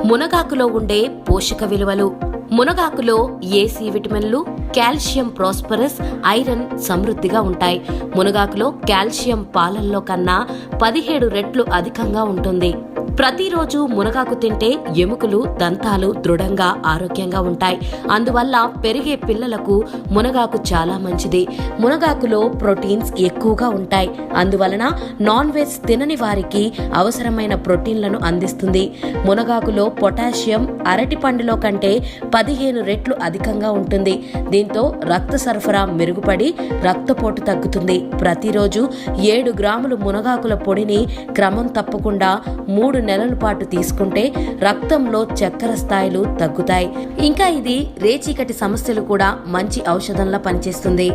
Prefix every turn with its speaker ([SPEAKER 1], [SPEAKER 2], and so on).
[SPEAKER 1] మునగాకులో ఉండే పోషక విలువలు. మునగాకులో ఏసీ విటమిన్లు, కాల్షియం, ప్రాస్పరస్, ఐరన్ సమృద్ధిగా ఉంటాయి. మునగాకులో కాల్షియం పాలల్లో కన్నా 17 రెట్లు అధికంగా ఉంటుంది. ప్రతిరోజు మునగాకు తింటే ఎముకలు, దంతాలు దృఢంగా, ఆరోగ్యంగా ఉంటాయి. అందువల్ల పెరిగే పిల్లలకు మునగాకు చాలా మంచిది. మునగాకులో ప్రోటీన్స్ ఎక్కువగా ఉంటాయి. అందువలన నాన్ వెజ్ తినని వారికి అవసరమైన ప్రోటీన్లను అందిస్తుంది. మునగాకులో పొటాషియం అరటి పండులో కంటే 15 రెట్లు అధికంగా ఉంటుంది. దీంతో రక్త సరఫరా మెరుగుపడి రక్తపోటు తగ్గుతుంది. ప్రతిరోజు 7 గ్రాములు మునగాకుల పొడిని క్రమం తప్పకుండా 3 నెలల పాటు తీసుకుంటే రక్తంలో చక్కెర స్థాయిలు తగ్గుతాయి. ఇంకా ఇది రేచీకటి సమస్యలు కూడా మంచి ఔషధంలా పనిచేస్తుంది.